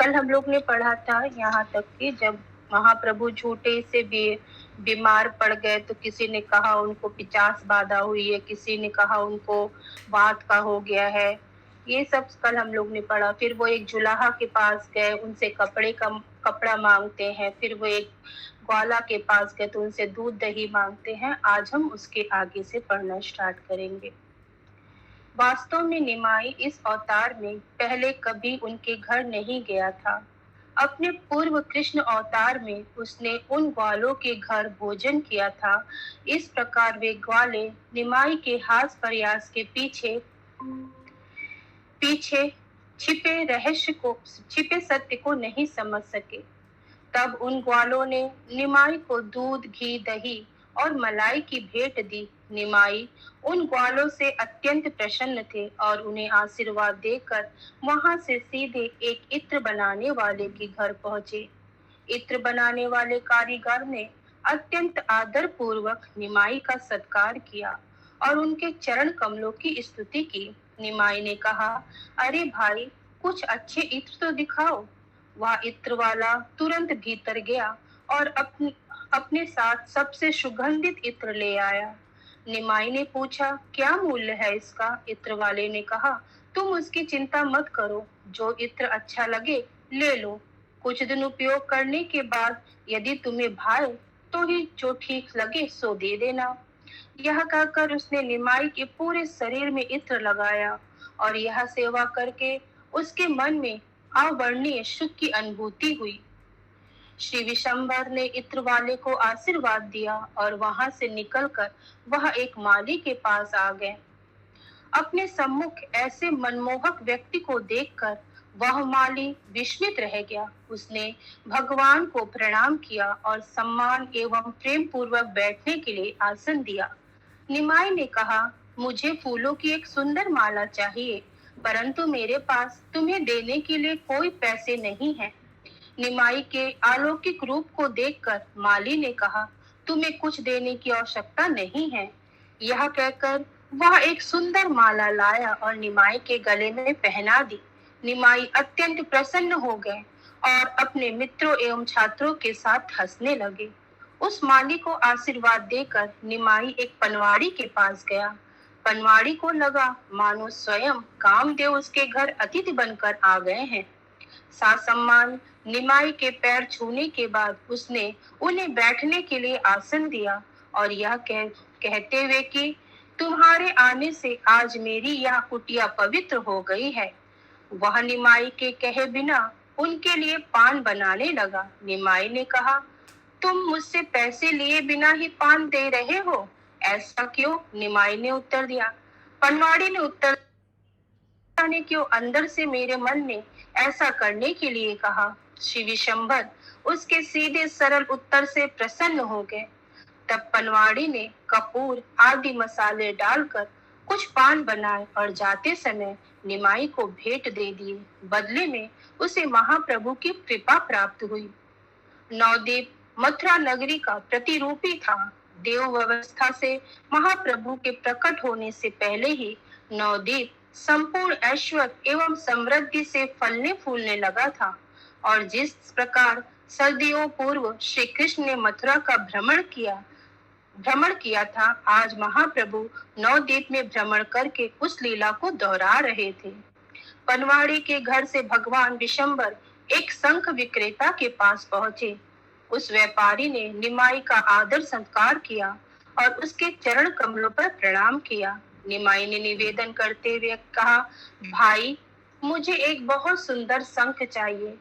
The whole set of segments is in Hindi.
कल हम लोग ने पढ़ा था यहाँ तक कि जब महाप्रभु झूठे से बीमार पड़ गए तो किसी ने कहा उनको 50 बाधा हुई है, किसी ने कहा उनको वात का हो गया है। ये सब कल हम लोग ने पढ़ा। फिर वो एक जुलाहा के पास गए, उनसे कपड़ा मांगते हैं। फिर वो एक ग्वाला के पास गए तो उनसे दूध दही मांगते हैं। आज हम उसके आगे से पढ़ना स्टार्ट करेंगे। वास्तव में निमाई इस अवतार में पहले कभी उनके घर नहीं गया था। अपने पूर्व कृष्ण अवतार में उसने उन ग्वालों के घर भोजन किया था। इस प्रकार वे ग्वाले निमाई के हास प्रयास के पीछे पीछे छिपे सत्य को नहीं समझ सके। तब उन ग्वालों ने निमाई को दूध, घी, दही और मलाई की भेंट दी। निमाई उन ग्वालों से अत्यंत प्रसन्न थे और उन्हें आशीर्वाद देकर वहां से सीधे एक इत्र बनाने वाले के घर पहुंचे। इत्र बनाने वाले कारीगर ने अत्यंत आदर पूर्वक निमाई का सत्कार किया और उनके चरण कमलों की स्तुति की। निमाई ने कहा, अरे भाई, कुछ अच्छे इत्र तो दिखाओ। वह इत्र वाला तुरंत भीतर गया और अपने साथ सबसे सुगंधित इत्र ले आया। निमाई ने पूछा, क्या मूल्य है इसका? इत्र वाले ने कहा, तुम उसकी चिंता मत करो, जो इत्र अच्छा लगे ले लो। कुछ दिन उपयोग करने के बाद यदि तुम्हें भाए तो ही जो ठीक लगे सो दे देना। यह कहकर उसने निमाई के पूरे शरीर में इत्र लगाया और यह सेवा करके उसके मन में अवर्णनीय सुख की अनुभूति हुई। श्री विशंबर ने इत्र वाले को आशीर्वाद दिया और वहां से निकलकर वह एक माली के पास आ गए। अपने सम्मुख ऐसे मनमोहक व्यक्ति को देखकर वह माली विस्मित रह गया। उसने भगवान को प्रणाम किया और सम्मान एवं प्रेम पूर्वक बैठने के लिए आसन दिया। निमाई ने कहा, मुझे फूलों की एक सुंदर माला चाहिए, परंतु मेरे पास तुम्हें देने के लिए कोई पैसे नहीं है। निमाई के अलौकिक रूप को देखकर माली ने कहा, तुम्हें कुछ देने की आवश्यकता नहीं है। यह कहकर वह एक सुंदर माला लाया और निमाई के गले में पहना दी। निमाई अत्यंत प्रसन्न हो गए और अपने मित्रों एवं छात्रों के साथ हंसने लगे। उस माली को आशीर्वाद देकर निमाई एक पनवाड़ी के पास गया। पनवाड़ी को लगा मानो स्वयं कामदेव उसके घर अतिथि बनकर आ गए हैं। सासम्मान निमाई के पैर छूने के बाद उसने उन्हें बैठने के लिए आसन दिया और यह कहते हुए कि तुम्हारे आने से आज मेरी यह कुटिया पवित्र हो गई है। वह निमाई के कहे बिना उनके लिए पान बनाने लगा। निमाई ने कहा, तुम मुझसे पैसे लिए बिना ही पान दे रहे हो, ऐसा क्यों? निमाई ने उत्तर दिया। पनवाड़ी ने उत्तर ने क्यों अंदर से मेरे मन ने ऐसा करने के लिए कहा। श्री विशंबर उसके सीधे सरल उत्तर से प्रसन्न हो गए। तब पनवाड़ी ने कपूर आदि मसाले डालकर कुछ पान बनाए और जाते समय निमाई को भेंट दे दिए। बदले में उसे महाप्रभु की कृपा प्राप्त हुई। नवदीप मथुरा नगरी का प्रतिरूपी था। देव व्यवस्था से महाप्रभु के प्रकट होने से पहले ही नवदीप संपूर्ण ऐश्वर्य एवं समृद्धि से फलने फूलने लगा था और जिस प्रकार सदियों पूर्व श्री कृष्ण ने मथुरा का भ्रमण किया था, आज महाप्रभु नवदीप में भ्रमण करके उस लीला को दोहरा रहे थे। पनवाड़ी के घर से भगवान विशंबर एक शंख विक्रेता के पास पहुंचे। उस व्यापारी ने निमाई का आदर सत्कार किया और उसके चरण कमलों पर प्रणाम किया। निमाई ने निवेदन करते हुए कहा, भाई, मुझे एक बहुत सुंदर शंख चाहिए।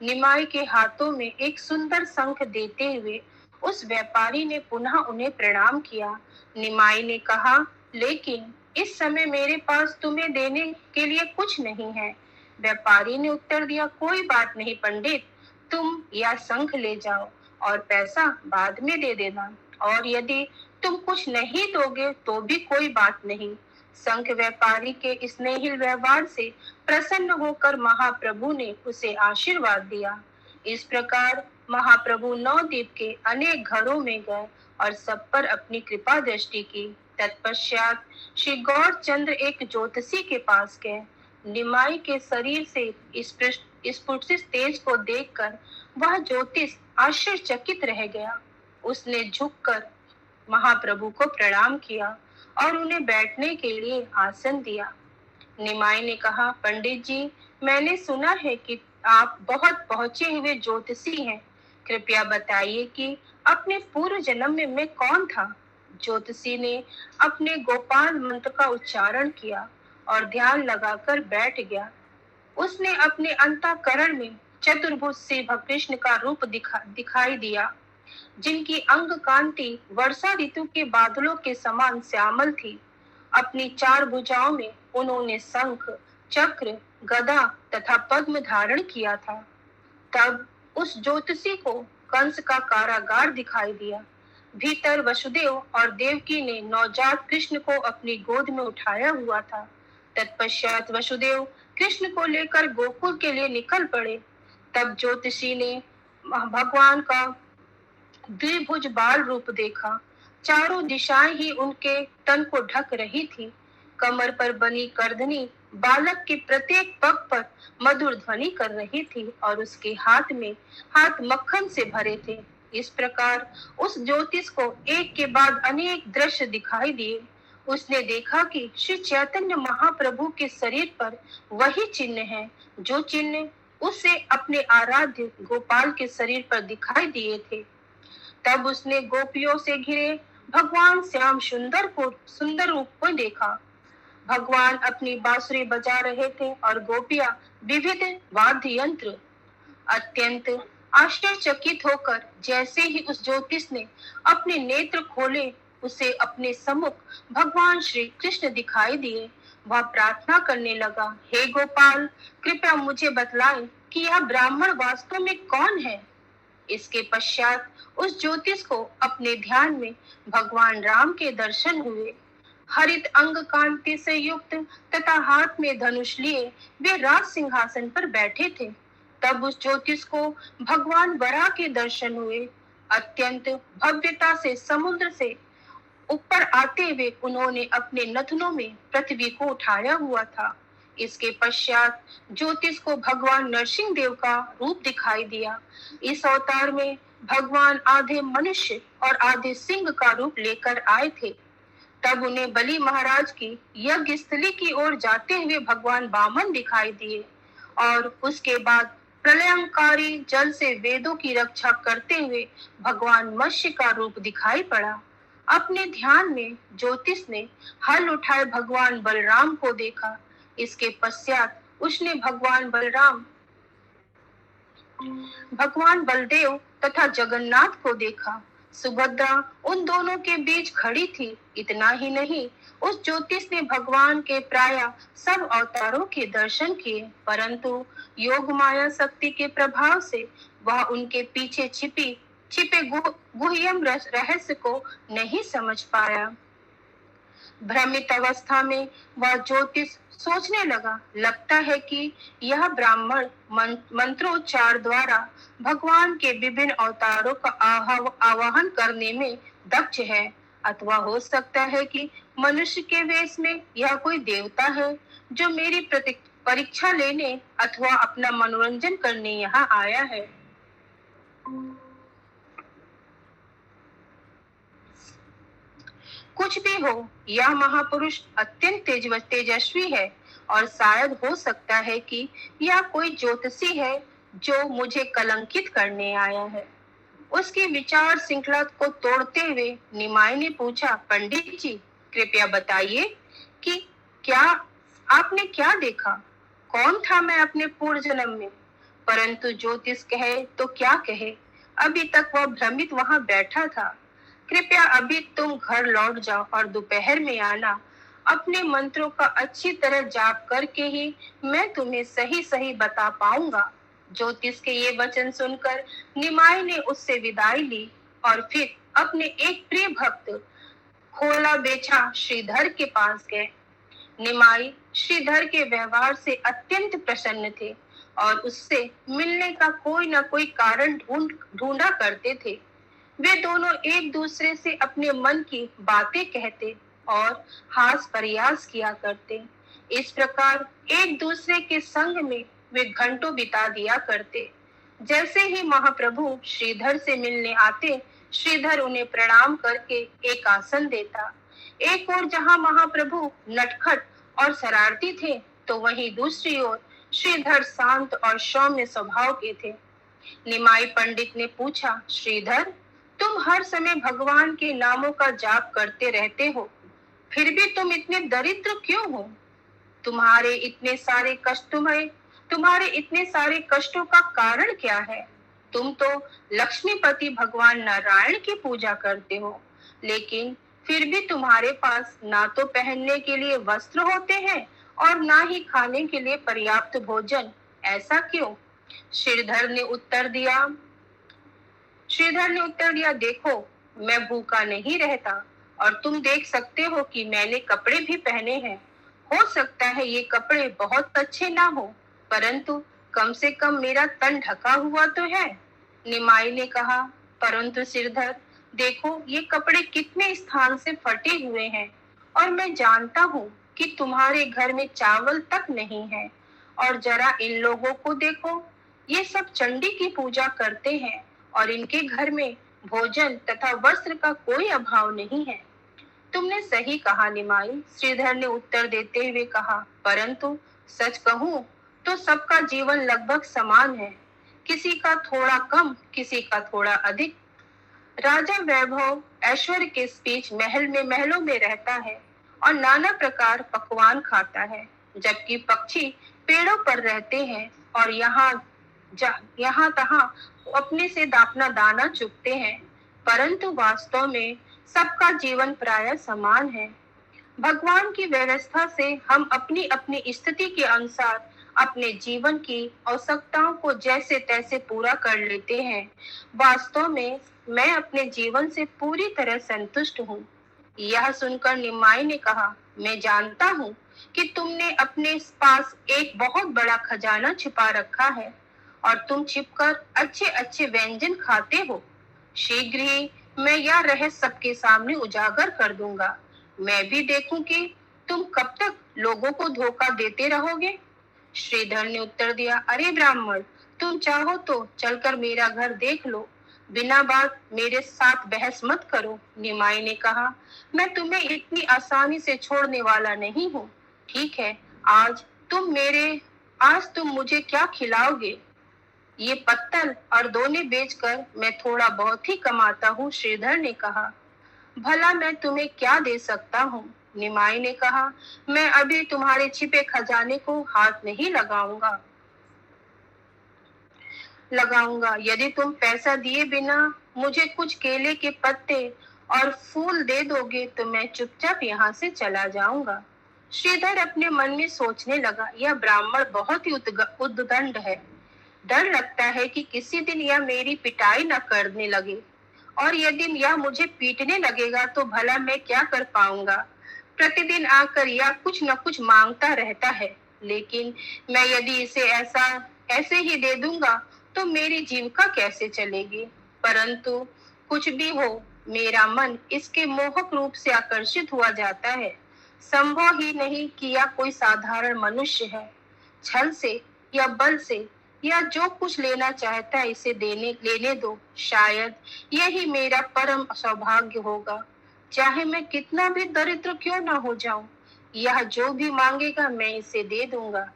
निमाई के हाथों में एक सुंदर शंख देते हुए उस व्यापारी ने पुनः उन्हें प्रणाम किया। निमाई ने कहा, लेकिन इस समय मेरे पास तुम्हें देने के लिए कुछ नहीं है। व्यापारी ने उत्तर दिया, कोई बात नहीं पंडित, तुम यह शंख ले जाओ और पैसा बाद में दे देना, और यदि तुम कुछ नहीं दोगे तो भी कोई बात नहीं। शंख व्यापारी के स्नेहिल व्यवहार से प्रसन्न होकर महाप्रभु ने उसे आशीर्वाद दिया। इस प्रकार महाप्रभु नवदीप के अनेक घरों में गए और सब पर अपनी कृपा दृष्टि की। तत्पश्चात श्री गौर चंद्र एक ज्योतिषी के पास गए। निमाई के शरीर से स्फुटित तेज को देखकर वह ज्योतिष आश्चर्यचकित रह गया। उसने झुककर महाप्रभु को प्रणाम किया और उन्हें बैठने के लिए आसन दिया। निमाई ने कहा, पंडित जी, मैंने सुना है कि आप बहुत पहुंचे हुए ज्योतिषी हैं। कृपया बताइए कि अपने पूर्व जन्म में मैं कौन था। ज्योतिषी ने अपने गोपाल मंत्र का उच्चारण किया और ध्यान लगाकर बैठ गया। उसने अपने अंतःकरण में चतुर्भुज श्री भकृष्ण का रूप दिखाई दिया, जिनकी अंग कांति वर्षा ऋतु के बादलों के समान श्यामल थी। अपनी 4 भुजाओं में उन्होंने शंख, चक्र, गदा तथा पद्म धारण किया था। तब उस ज्योतिषी को कंस का कारागार दिखाई दिया। भीतर वसुदेव और देवकी ने नवजात कृष्ण को अपनी गोद में उठाया हुआ था। तत्पश्चात वसुदेव कृष्ण को लेकर गोकुल के लिए निकल पड़े। तब ज्योतिषी ने भगवान का द्विभुज बाल रूप देखा। चारों दिशाएं ही उनके तन को ढक रही थी। कमर पर बनी करधनी बालक के प्रत्येक पग पर मधुर ध्वनि कर रही थी और उसके हाथ मक्खन से भरे थे। इस प्रकार उस ज्योतिष को एक के बाद अनेक दृश्य दिखाई दिए। उसने देखा कि श्री चैतन्य महाप्रभु के शरीर पर वही चिन्ह है जो चिन्ह उसे अपने आराध्य गोपाल के शरीर पर दिखाई दिए थे। तब उसने गोपियों से घिरे भगवान श्याम सुंदर रूप को देखा। भगवान अपनी बांसुरी बजा रहे थे और गोपियां विविध वाद्य यंत्र। अत्यंत आश्चर्यचकित होकर जैसे ही उस ज्योतिष ने अपने नेत्र खोले, उसे अपने सम्मुख भगवान श्री कृष्ण दिखाई दिए। वह प्रार्थना करने लगा, हे गोपाल, कृपया मुझे बतलाएं कि यह ब्राह्मण वास्तव में कौन है। इसके पश्चात उस ज्योतिष को अपने ध्यान में भगवान राम के दर्शन हुए। हरित अंग कांति से युक्त तथा हाथ में धनुष लिए वे राज सिंहासन पर बैठे थे। तब उस ज्योतिष को भगवान वराह के दर्शन हुए। अत्यंत भव्यता से समुद्र से ऊपर आते हुए उन्होंने अपने नथनों में पृथ्वी को उठाया हुआ था। इसके पश्चात ज्योतिष को भगवान नरसिंह देव का रूप दिखाई दिया। इस अवतार में भगवान आधे मनुष्य और आधे सिंह का रूप लेकर आए थे। तब उन्हें बलि महाराज की यज्ञ स्थली की ओर जाते हुए भगवान वामन दिखाई दिए और उसके बाद प्रलयंकारी जल से वेदों की रक्षा करते हुए भगवान मत्स्य का रूप दिखाई पड़ा। अपने ध्यान में ज्योतिष ने हल उठाए भगवान बलराम को देखा। इसके पश्चात उसने भगवान बलदेव तथा जगन्नाथ को देखा। सुभद्रा उन दोनों के बीच खड़ी थी। इतना ही नहीं, उस ज्योतिष ने भगवान के प्राय सब अवतारों के दर्शन किए, परंतु योग माया शक्ति के प्रभाव से वह उनके पीछे छिपे गुह्यम रहस्य को नहीं समझ पाया। भ्रमित अवस्था में वह ज्योतिष सोचने लगा, लगता है कि यह ब्राह्मण मंत्रोच्चार द्वारा भगवान के विभिन्न अवतारों का आवाहन करने में दक्ष है, अथवा हो सकता है कि मनुष्य के वेश में यह कोई देवता है जो मेरी परीक्षा लेने अथवा अपना मनोरंजन करने यहाँ आया है। कुछ भी हो, यह महापुरुष अत्यंत तेजस्वी है और शायद हो सकता है कि यह कोई ज्योतिषी है जो मुझे कलंकित करने आया है। उसकी विचार श्रृंखला को तोड़ते हुए निमाई ने पूछा, पंडित जी, कृपया बताइए कि आपने क्या देखा? कौन था मैं अपने पूर्व जन्म में? परंतु ज्योतिष कहे तो क्या कहे, अभी तक वह भ्रमित वहां बैठा था। कृपया अभी तुम घर लौट जाओ और दोपहर में आना। अपने मंत्रों का अच्छी तरह जाप करके ही मैं तुम्हें सही बता पाऊंगा। ज्योतिष के ये वचन सुनकर निमाई ने उससे विदाई ली और फिर अपने एक प्रिय भक्त खोला बेचा श्रीधर के पास गए। निमाई श्रीधर के व्यवहार से अत्यंत प्रसन्न थे और उससे मिलने का कोई न कोई कारण ढूंढा करते थे। वे दोनों एक दूसरे से अपने मन की बातें कहते और हास प्रयास किया करते। इस प्रकार एक दूसरे के संग में वे घंटों बिता दिया करते। जैसे ही महाप्रभु श्रीधर से मिलने आते, श्रीधर उन्हें प्रणाम करके एक आसन देता। एक ओर जहां महाप्रभु नटखट और शरारती थे, तो वहीं दूसरी ओर श्रीधर शांत और सौम्य स्वभाव के थे। निमाई पंडित ने पूछा, श्रीधर, तुम हर समय भगवान के नामों का जाप करते रहते हो, फिर भी तुम इतने दरिद्र क्यों हो? तुम्हारे इतने सारे कष्टों का कारण क्या है? तुम तो लक्ष्मीपति भगवान नारायण की पूजा करते हो, लेकिन फिर भी तुम्हारे पास ना तो पहनने के लिए वस्त्र होते हैं और ना ही खाने के लिए पर्याप्त भोजन। ऐसा क्यों? श्रीधर ने उत्तर दिया, देखो, मैं भूखा नहीं रहता और तुम देख सकते हो कि मैंने कपड़े भी पहने हैं। हो सकता है ये कपड़े बहुत अच्छे ना हो, परंतु कम से कम मेरा तन ढका हुआ तो है। निमाई ने कहा, परंतु श्रीधर, देखो ये कपड़े कितने स्थान से फटे हुए हैं और मैं जानता हूँ कि तुम्हारे घर में चावल तक नहीं है। और जरा इन लोगों को देखो, ये सब चंडी की पूजा करते हैं और इनके घर में भोजन तथा वस्त्र का कोई अभाव नहीं है। तुमने सही कहा निमाई, श्रीधर ने उत्तर देते हुए कहा, परंतु सच कहूं तो सबका जीवन लगभग समान है, किसी का थोड़ा कम, किसी का थोड़ा अधिक। राजा वैभव ऐश्वर्य के बीच महलों में रहता है और नाना प्रकार पकवान खाता है, जबकि पक्षी पेड़ों पर रहते हैं और यहाँ तहाँ अपने से अपना दाना चुगते हैं, परंतु वास्तव में सबका जीवन प्राय समान है। भगवान की व्यवस्था से हम अपनी अपनी स्थिति के अनुसार अपने जीवन की आवश्यकताओं को जैसे तैसे पूरा कर लेते हैं। वास्तव में मैं अपने जीवन से पूरी तरह संतुष्ट हूँ। यह सुनकर निमाई ने कहा, मैं जानता हूँ कि तुमने अपने पास एक बहुत बड़ा खजाना छिपा रखा है और तुम छिपकर अच्छे अच्छे व्यंजन खाते हो। शीघ्र ही मैं यह रहस्य सबके सामने उजागर कर दूंगा। मैं भी देखूं कि तुम कब तक लोगों को धोखा देते रहोगे। श्रीधर ने उत्तर दिया, अरे ब्राह्मण, तुम चाहो तो चलकर मेरा घर देख लो, बिना बात मेरे साथ बहस मत करो। निमाई ने कहा, मैं तुम्हें इतनी आसानी से छोड़ने वाला नहीं हूँ। ठीक है, आज तुम मुझे क्या खिलाओगे? ये पत्तल और दोने बेचकर मैं थोड़ा बहुत ही कमाता हूँ, श्रीधर ने कहा। भला मैं तुम्हें क्या दे सकता हूँ? निमाई ने कहा, मैं अभी तुम्हारे छिपे खजाने को हाथ नहीं लगाऊंगा। यदि तुम पैसा दिए बिना मुझे कुछ केले के पत्ते और फूल दे दोगे तो मैं चुपचाप यहाँ से चला जाऊंगा। श्रीधर अपने मन में सोचने लगा, यह ब्राह्मण बहुत ही उद्दंड है। डर लगता है कि किसी दिन यह मेरी पिटाई न करने लगे, और यदि यह मुझे पीटने लगेगा तो भला मैं क्या कर पाऊंगा। प्रतिदिन आकर यह कुछ न कुछ मांगता रहता है, लेकिन मैं यदि इसे ऐसे ही दे दूंगा तो मेरी जीविका कैसे चलेगी। परंतु कुछ भी हो, मेरा मन इसके मोहक रूप से आकर्षित हुआ जाता है। संभव ही नहीं कि यह कोई साधारण मनुष्य है। छल से या बल से या जो कुछ लेना चाहता है इसे लेने दो। शायद यही मेरा परम सौभाग्य होगा, चाहे मैं कितना भी दरिद्र क्यों ना हो जाऊं। यह जो भी मांगेगा मैं इसे दे दूंगा।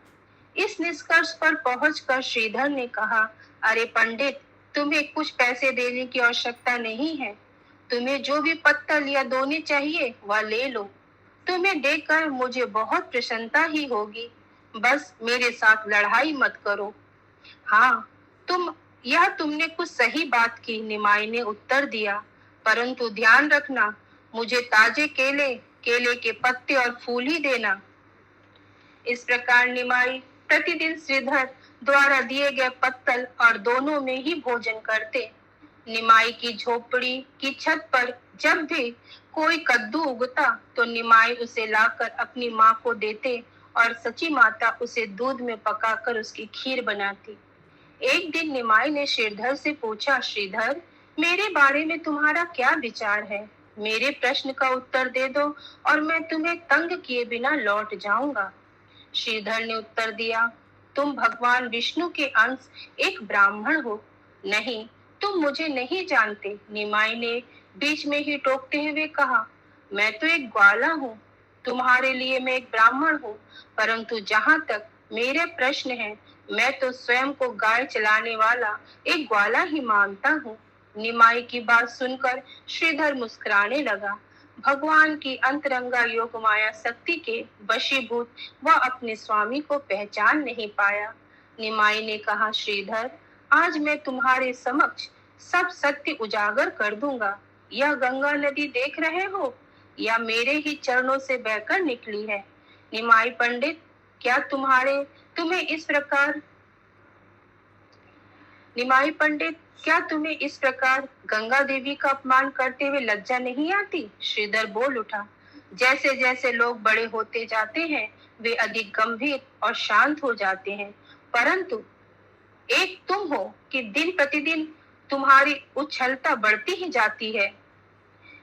इस निष्कर्ष पर पहुंचकर श्रीधर ने कहा, अरे पंडित, तुम्हें कुछ पैसे देने की आवश्यकता नहीं है। तुम्हें जो भी पत्तल या दोने चाहिए वह ले लो। तुम्हें देखकर मुझे बहुत प्रसन्नता ही होगी। बस मेरे साथ लड़ाई मत करो। हाँ, तुमने कुछ सही बात की, निमाई ने उत्तर दिया, परंतु ध्यान रखना, मुझे ताजे केले के पत्ते और फूल ही देना। इस प्रकार निमाई प्रतिदिन श्रीधर द्वारा दिए गए पत्तल और दोनों में ही भोजन करते। निमाई की झोपड़ी की छत पर जब भी कोई कद्दू उगता तो निमाई उसे लाकर अपनी माँ को देते और सची माता उसे दूध में पकाकर उसकी खीर बनाती। एक दिन निमाई ने श्रीधर से पूछा, श्रीधर, मेरे बारे में तुम्हारा क्या विचार है? मेरे प्रश्न का उत्तर दे दो और मैं तुम्हें तंग किए बिना लौट जाऊंगा। श्रीधर ने उत्तर दिया, तुम भगवान विष्णु के अंश एक ब्राह्मण हो। नहीं, तुम मुझे नहीं जानते, निमाई ने बीच में ही टोकते हुए कहा। मैं तो एक ग्वाला हूँ, तुम्हारे लिए मैं एक ब्राह्मण हूँ, परंतु जहाँ तक मेरे प्रश्न है, मैं तो स्वयं को गाय चलाने वाला एक ग्वाला ही मानता हूँ। निमाई की बात सुनकर श्रीधर मुस्कुराने लगा। भगवान की अंतरंगा योग माया शक्ति के वशीभूत वह अपने स्वामी को पहचान नहीं पाया। निमाई ने कहा, श्रीधर, आज मैं तुम्हारे समक्ष सब सत्य उजागर कर दूंगा। यह गंगा नदी देख रहे हो, या मेरे ही चरणों से बहकर निकली है। निमाई पंडित, क्या तुम्हें इस प्रकार निमाई पंडित, क्या तुम्हें इस प्रकार गंगा देवी का अपमान करते हुए लज्जा नहीं आती? श्रीधर बोल उठा। जैसे जैसे लोग बड़े होते जाते हैं, वे अधिक गंभीर और शांत हो जाते हैं, परंतु एक तुम हो कि दिन प्रतिदिन तुम्हारी उछलता बढ़ती ही जाती है।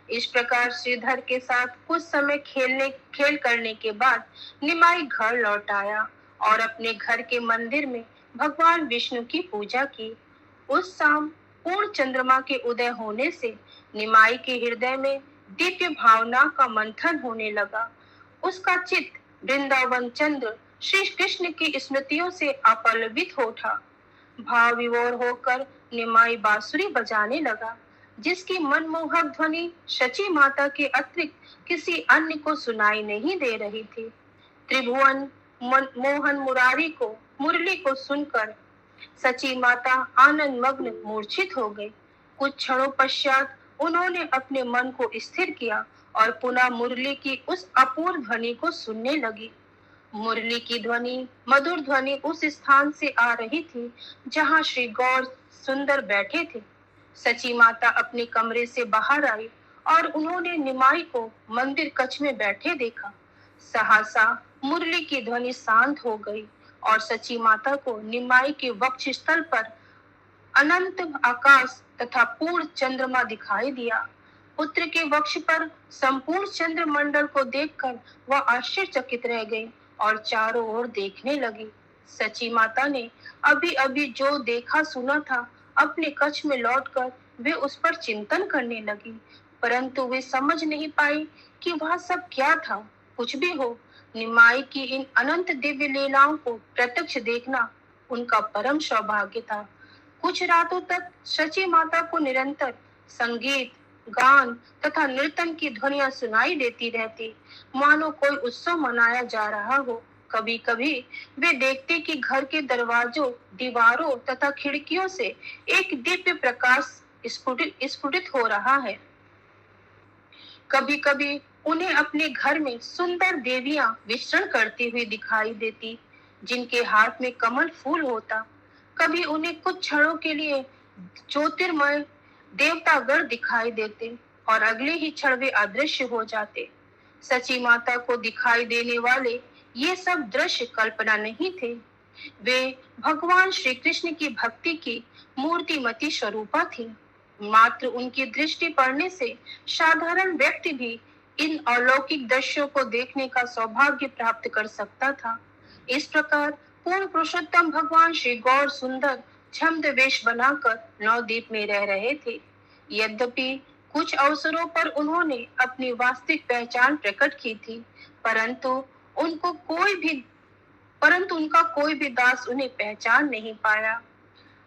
इस प्रकार श्रीधर के साथ कुछ समय खेल करने के बाद निमाई घर लौट आया और अपने घर के मंदिर में भगवान विष्णु की पूजा की। उस शाम पूर्ण चंद्रमा के उदय होने से निमाई के हृदय में दिव्य भावना का मंथन होने लगा। उसका चित्त वृंदावन चंद्र श्री कृष्ण की स्मृतियों से अपल्लवित हो उठा। भाव विभोर होकर निमाई बांसुरी बजाने लगा, जिसकी मनमोहक ध्वनि शची माता के अतिरिक्त किसी अन्य को सुनाई नहीं दे रही थी। त्रिभुवन मोहन मुरारी को मुरली को सुनकर सची माता आनंद मग्न मूर्छित हो गई। कुछ क्षणों पश्चात उन्होंने अपने मन को स्थिर किया और पुनः मुरली की उस अपूर्व ध्वनि को सुनने लगी। मुरली की ध्वनि, मधुर ध्वनि उस स्थान से आ रही थी जहाँ श्री गौर सुंदर बैठे थे। सची माता अपने कमरे से बाहर आई और उन्होंने निमाई को मंदिर कक्ष में बैठे देखा। सहसा मुरली की ध्वनि शांत हो गई और सची माता को निमाई के वक्ष स्थल पर अनंत आकाश तथा पूर्ण चंद्रमा दिखाई दिया। पुत्र के वक्ष पर संपूर्ण चंद्र मंडल को देखकर वह आश्चर्यचकित रह गई और चारों ओर देखने लगी। सची माता ने अभी अभी जो देखा सुना था, अपने कक्ष में लौटकर वे उस पर चिंतन करने लगी, परंतु वे समझ नहीं पाई कि वह सब क्या था। कुछ भी हो, निमाई की इन अनंत दिव्य लीलाओं को प्रत्यक्ष देखना उनका परम सौभाग्य था। कुछ रातों तक सची माता को निरंतर संगीत, गान तथा नृत्य की ध्वनियां सुनाई देती रहती, मानो कोई उत्सव मनाया जा रहा हो। कभी कभी वे देखते कि घर के दरवाजों, दीवारों तथा खिड़कियों से एक दिव्य प्रकाश स्फुटित हो रहा है। कभी कभी उन्हें अपने घर में सुंदर देवियां विचरण करती हुई दिखाई देती, जिनके हाथ में कमल फूल होता। कभी उन्हें कुछ क्षणों के लिए ज्योतिर्मय देवतागण दिखाई देते और अगले ही क्षण वे अदृश्य हो जाते। सची माता को दिखाई देने वाले ये सब दृश्य कल्पना नहीं थे, वे भगवान श्री कृष्ण की भक्ति की मूर्तिमती स्वरूपा थी। मात्र उनकी दृष्टि पड़ने से साधारण व्यक्ति भी इन अलौकिक दृश्यों को देखने का सौभाग्य प्राप्त कर सकता था। इस प्रकार पूर्ण पुरुषोत्तम भगवान श्री गौर सुंदर छद्मवेश बनाकर नवद्वीप में रह रहे थे। यद्यपि कुछ अवसरों पर उन्होंने अपनी वास्तविक पहचान प्रकट की थी, परंतु उनका कोई भी दास उन्हें पहचान नहीं पाया।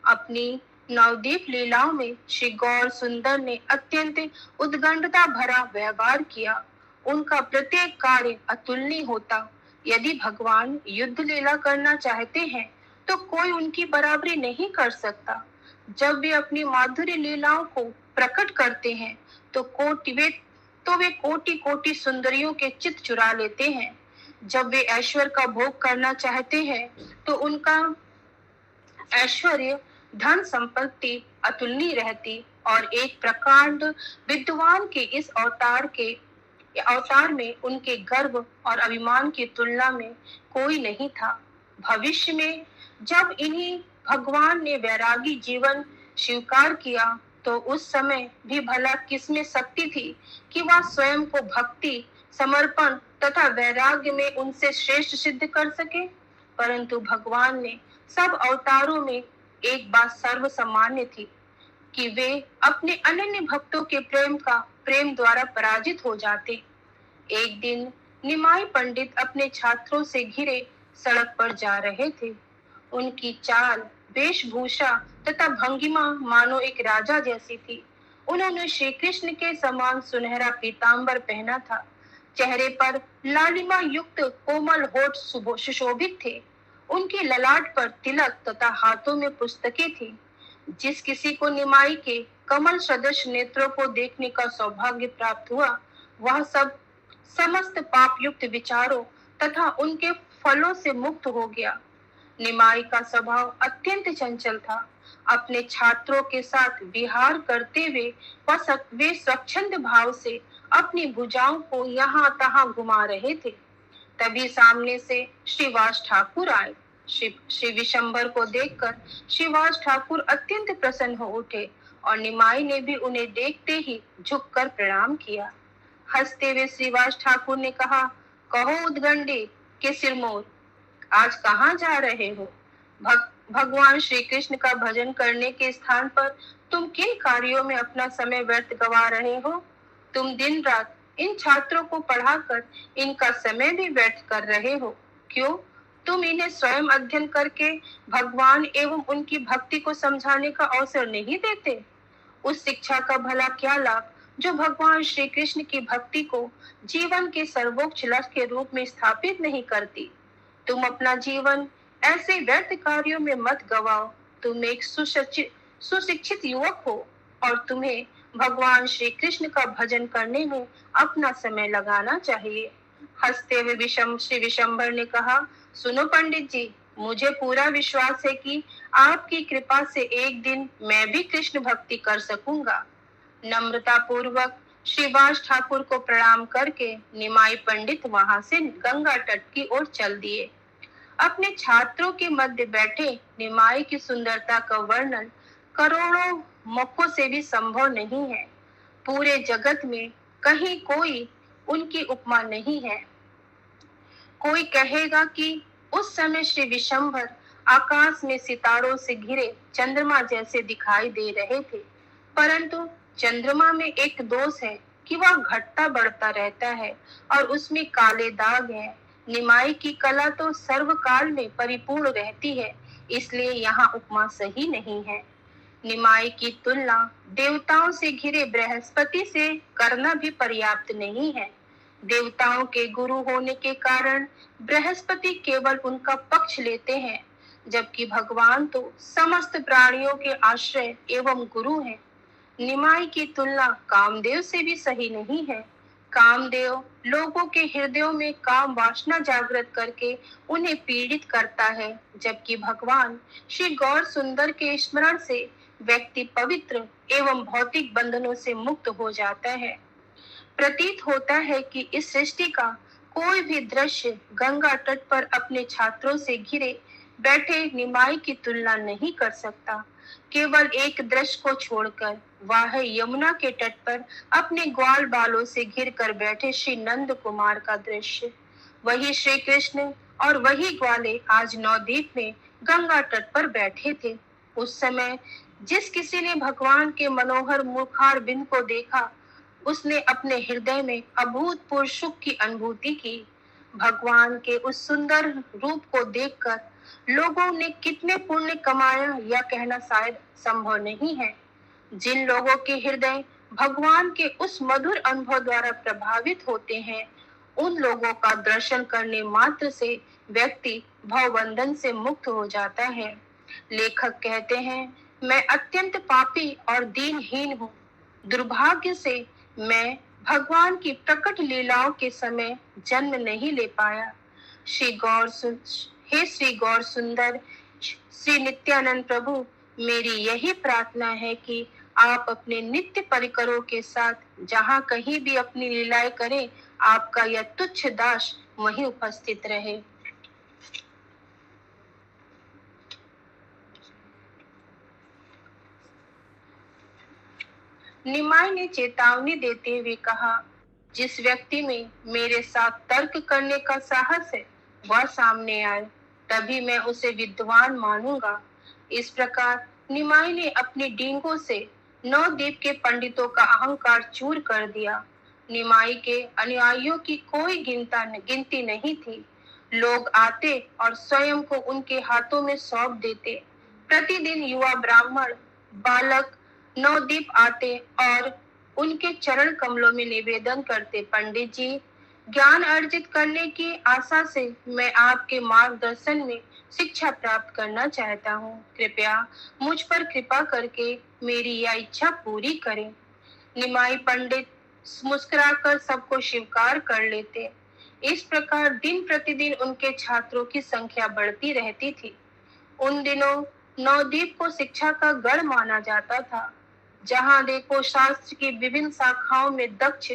अपनी नवद्वीप लीलाओं में श्री गौर सुंदर ने अत्यंत उद्गंडता भरा व्यवहार किया। उनका प्रत्येक कार्य अतुलनीय होता। यदि भगवान युद्ध लीला करना चाहते हैं तो कोई उनकी बराबरी नहीं कर सकता। जब वे अपनी माधुर्य लीलाओं को प्रकट करते हैं तो वे कोटि कोटि सुंदरियों के चित्त चुरा लेते हैं। जब वे ऐश्वर्य का भोग करना चाहते हैं तो उनका ऐश्वर्य, धन संपत्ति अतुलनीय रहती और एक प्रकांड विद्वान के इस अवतार में उनके गर्व और अभिमान की तुलना में कोई नहीं था। भविष्य में जब इन्हीं भगवान ने वैरागी जीवन स्वीकार किया तो उस समय भी भला किसमें शक्ति थी कि वह स्वयं को भक्ति, समर्पण तथा वैराग्य में उनसे श्रेष्ठ सिद्ध कर सके। परंतु भगवान ने सब अवतारों में एक बात सर्वसामान्य थी कि वे अपने अनन्य भक्तों के प्रेम द्वारा पराजित हो जाते। एक दिन निमाई पंडित अपने छात्रों से घिरे सड़क पर जा रहे थे। उनकी चाल, वेशभूषा तथा भंगिमा मानो एक राजा जैसी थी। उन्होंने श्री कृष्ण के समान सुनहरा पीतांबर पहना था। चेहरे पर लालिमा युक्त कोमल होठ सुशोभित थे। उनके ललाट पर तिलक तथा हाथों में पुस्तकें थी। जिस किसी को निमाई के कमल सदृश नेत्रों को देखने का सौभाग्य प्राप्त हुआ, वह समस्त पाप युक्त विचारों तथा उनके फलों से मुक्त हो गया। निमाई का स्वभाव अत्यंत चंचल था। अपने छात्रों के साथ विहार करते हुए वे स्वच्छंद भाव से अपनी भुजाओं को यहाँ तहाँ घुमा रहे थे। तभी सामने से श्रीवास ठाकुर आए। श्री विशंभर को देखकर श्रीवास ठाकुर अत्यंत प्रसन्न हो उठे और निमाई ने भी उन्हें देखते ही झुककर प्रणाम किया। हंसते हुए श्रीवास ठाकुर ने कहा, कहो उद्गंडे के सिरमौर, आज कहाँ जा रहे हो? भगवान श्री कृष्ण का भजन करने के स्थान पर तुम किन कार्यों में अपना समय व्यर्थ गवा रहे हो? तुम दिन रात इन छात्रों को पढ़ाकर इनका समय भी व्यर्थ कर रहे हो। क्यों तुम इन्हें स्वयं अध्ययन करके भगवान एवं उनकी भक्ति को समझाने का अवसर नहीं देते? उस शिक्षा का भला क्या लाभ जो भगवान श्री कृष्ण की भक्ति को जीवन के सर्वोच्च लक्ष्य के रूप में स्थापित नहीं करती। तुम अपना जीवन ऐसे व्यर्थ कार्यों में मत गवाओ। तुम एक सुशिक्षित युवक हो और तुम्हें भगवान श्री कृष्ण का भजन करने में अपना समय लगाना चाहिए। हंसते हुए श्री विशंभर ने कहा, सुनो पंडित जी, मुझे पूरा विश्वास है कि आपकी कृपा से एक दिन मैं भी कृष्ण भक्ति कर सकूंगा। नम्रता पूर्वक श्रीवास ठाकुर को प्रणाम करके निमाई पंडित वहां से गंगा तट की ओर चल दिए। अपने छात्रों के मध्य बैठे निमाई की सुंदरता का वर्णन करोड़ों मुखों से भी संभव नहीं है। पूरे जगत में कहीं कोई उनकी उपमा नहीं है। कोई कहेगा कि उस समय श्री विशंभर आकाश में सितारों से घिरे चंद्रमा जैसे दिखाई दे रहे थे। परंतु चंद्रमा में एक दोष है कि वह घटता बढ़ता रहता है और उसमें काले दाग हैं। निमाई की कला तो सर्वकाल में परिपूर्ण रहती है, इसलिए यहाँ उपमा सही नहीं है। निमाई की तुलना देवताओं से घिरे बृहस्पति से करना भी पर्याप्त नहीं है। देवताओं के गुरु होने के कारण बृहस्पति केवल उनका पक्ष लेते हैं, जबकि भगवान तो समस्त प्राणियों के आश्रय एवं गुरु हैं। निमाई की तुलना कामदेव से भी सही नहीं है। कामदेव लोगों के हृदयों में काम वासना जागृत करके उन्हें पीड़ित करता है, जबकि भगवान श्री गौर सुंदर के स्मरण से व्यक्ति पवित्र एवं भौतिक बंधनों से मुक्त हो जाता है। प्रतीत होता है कि इस सृष्टि का कोई भी दृश्य गंगा तट पर अपने छात्रों से घिरे बैठे निमाई की तुलना नहीं कर सकता। केवल एक दृश्य को छोड़कर, वह है यमुना के तट पर अपने ग्वाल बालों से घिर कर बैठे श्री नंद कुमार का दृश्य। वही श्री कृष्ण और वही ग्वाले आज नवद्वीप में गंगा तट पर बैठे थे। उस समय जिस किसी ने भगवान के मनोहर मुखार बिंद को देखा, उसने अपने हृदय में अभूतपूर्व सुख की अनुभूति की। भगवान के उस सुंदर रूप को देखकर लोगों ने कितने पुण्य कमाया यह कहना शायद संभव नहीं है। जिन लोगों के हृदय भगवान के उस मधुर अनुभव द्वारा प्रभावित होते हैं, उन लोगों का दर्शन करने मात्र से व्यक्ति भवबंधन से मुक्त हो जाता है। लेखक कहते हैं, मैं अत्यंत पापी और दीनहीन हूँ। दुर्भाग्य से मैं भगवान की प्रकट लीलाओं के समय जन्म नहीं ले पाया। हे श्री गौर सुंदर, श्री नित्यानंद प्रभु, मेरी यही प्रार्थना है कि आप अपने नित्य परिकरों के साथ जहाँ कहीं भी अपनी लीलाएं करें, आपका यह तुच्छ दास वहीं उपस्थित रहे। निमाई ने चेतावनी देते हुए कहा, जिस व्यक्ति में मेरे साथ तर्क करने का साहस है वह सामने आए, तभी मैं उसे विद्वान मानूंगा। इस प्रकार निमाई ने अपनी डींगों से नवद्वीप के पंडितों का अहंकार चूर कर दिया। निमाई के अनुयायियों की कोई गिनती नहीं थी। लोग आते और स्वयं को उनके हाथों में सौंप देते। प्रतिदिन युवा ब्राह्मण बालक नवद्वीप आते और उनके चरण कमलों में निवेदन करते, पंडित जी, ज्ञान अर्जित करने की आशा से मैं आपके मार्गदर्शन में शिक्षा प्राप्त करना चाहता हूँ। कृपया मुझ पर कृपा करके मेरी यह इच्छा पूरी करें। निमाई पंडित मुस्कुराकर सबको स्वीकार कर लेते। इस प्रकार दिन प्रतिदिन उनके छात्रों की संख्या बढ़ती रहती थी। उन दिनों नवद्वीप को शिक्षा का गढ़ माना जाता था। जहां देखो शास्त्र की विभिन्न शाखाओं में दक्ष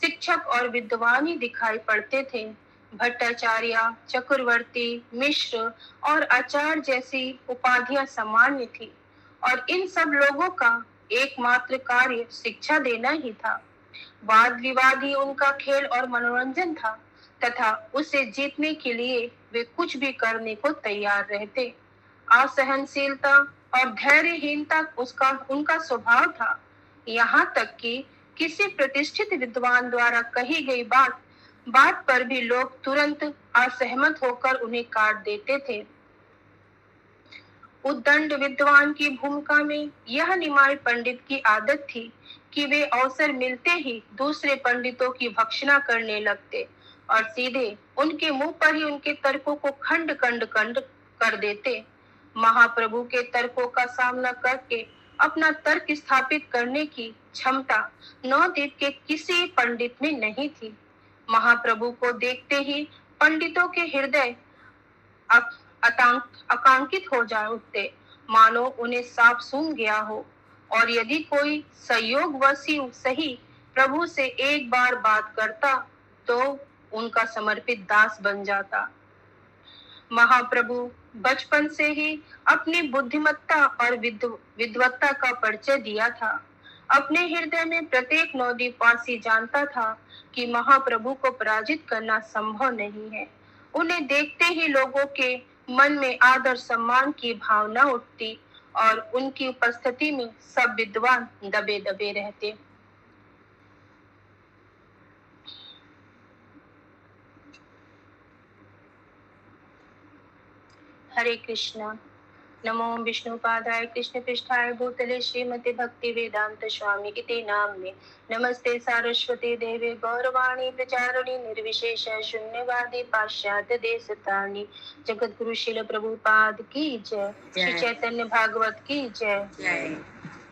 शिक्षक और विद्वान ही दिखाई पड़ते थे। भट्टाचार्य, चक्रवर्ती, मिश्र और आचार्य जैसी उपाधियां सामान्य थी और इन सब लोगों का एकमात्र कार्य शिक्षा देना ही था। वाद विवाद ही उनका खेल और मनोरंजन था तथा उसे जीतने के लिए वे कुछ भी करने को तैयार रहते। असहनशीलता और धैर्यहीनता उनका स्वभाव था। यहाँ तक कि किसी प्रतिष्ठित विद्वान द्वारा कही गई बात पर भी लोग तुरंत असहमत होकर उन्हें काट देते थे। उद्दंड विद्वान की भूमिका में यह निमाई पंडित की आदत थी कि वे अवसर मिलते ही दूसरे पंडितों की भर्त्सना करने लगते और सीधे उनके मुंह पर ही उनके तर्कों को खंड कर देते। महाप्रभु के तर्कों का सामना करके अपना तर्क स्थापित करने की क्षमता नवद्वीप के किसी पंडित में नहीं थी। महाप्रभु को देखते ही पंडितों के हृदय आकांकित हो जा उठते, मानो उन्हें साफ सूंघ गया हो, और यदि कोई संयोगवश ही सही प्रभु से एक बार बात करता तो उनका समर्पित दास बन जाता। महाप्रभु बचपन से ही अपनी बुद्धिमत्ता और विद्वत्ता का परिचय दिया था। अपने हृदय में प्रत्येक नवद्वीपवासी जानता था कि महाप्रभु को पराजित करना संभव नहीं है। उन्हें देखते ही लोगों के मन में आदर सम्मान की भावना उठती और उनकी उपस्थिति में सब विद्वान दबे दबे रहते। हरे कृष्णा। नमो विष्णुपादाय कृष्णपृष्ठाय भूतले श्रीमते भक्ति वेदांत स्वामी इति नाम्ने नमस्ते सारस्वती देवे गौरवाणी प्रचारिणी निर्विशेष शून्यवादी पाश्चात्य देशतारिणी जगद्गुरु श्रील प्रभुपाद की जय। श्री चैतन्य भागवत की जय।